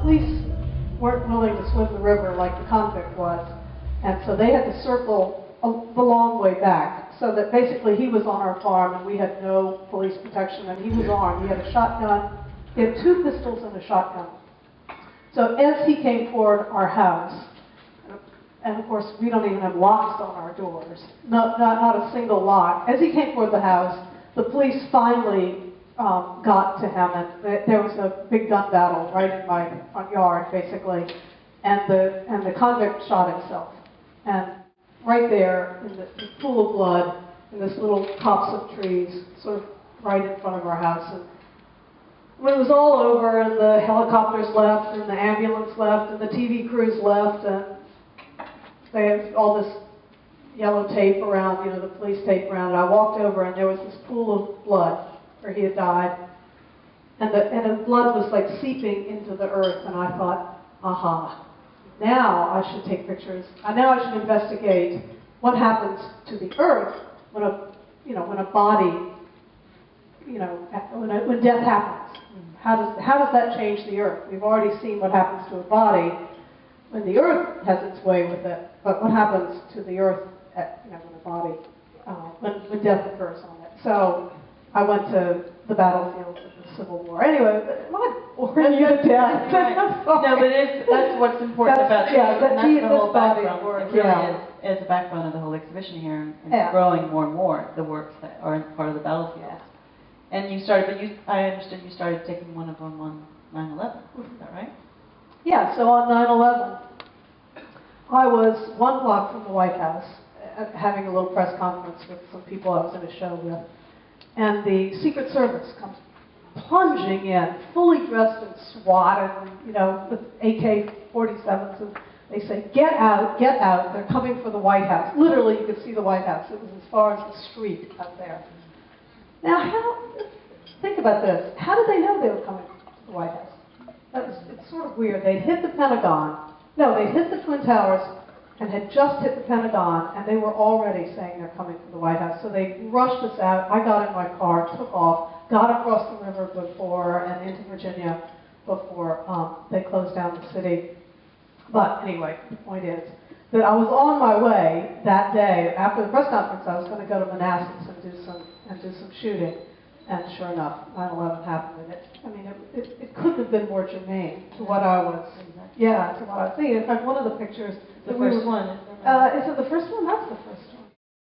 police weren't willing to swim the river like the convict was, and so they had to circle the long way back, so that basically he was on our farm and we had no police protection, and he was armed. He had a shotgun. He had 2 pistols and a shotgun. So as he came toward our house, and of course we don't even have locks on our doors, not a single lock. As he came toward the house, the police finally got to him, and there was a big gun battle right in my front yard, basically, and the convict shot himself. And right there in the pool of blood, in this little copse of trees, sort of right in front of our house. And when it was all over, and the helicopters left, and the ambulance left, and the TV crews left, and they had all this yellow tape around, the police tape around it, I walked over, and there was this pool of blood where he had died, and the blood was like seeping into the earth, and I thought, aha. Now I should take pictures. Now I should investigate what happens to the earth when a body, when death happens. How does that change the earth? We've already seen what happens to a body when the earth has its way with it. But what happens to the earth when a body, when death occurs on it? So I went to the battlefield of the Civil War. Anyway, not boring you to death. No, but that's what's important about it. Yeah, that's the whole background. Work, it really is the background of the whole exhibition here, and growing more and more the works that are part of the battlefield. Yeah. And you started, I understood you started taking one of them on 9/11. Is that right? Yeah. So on 9/11, I was 1 block from the White House, having a little press conference with some people I was in a show with. And the Secret Service comes plunging in, fully dressed in SWAT and, with AK-47s, and they say, get out, they're coming for the White House. Literally, you could see the White House. It was as far as the street up there. Now, think about this. How did they know they were coming to the White House? It's sort of weird. They'd hit the Pentagon. No, they'd hit the Twin Towers, and had just hit the Pentagon, and they were already saying they're coming to the White House. So they rushed us out. I got in my car, took off, got across the river before, and into Virginia before they closed down the city. But anyway, the point is that I was on my way that day. After the press conference, I was going to go to Manassas and do some shooting. And sure enough, 9/11 happened. And it couldn't have been more germane to what I was, to what I was thinking. In fact, one of the pictures... The first one, is it the first one? That's the first one.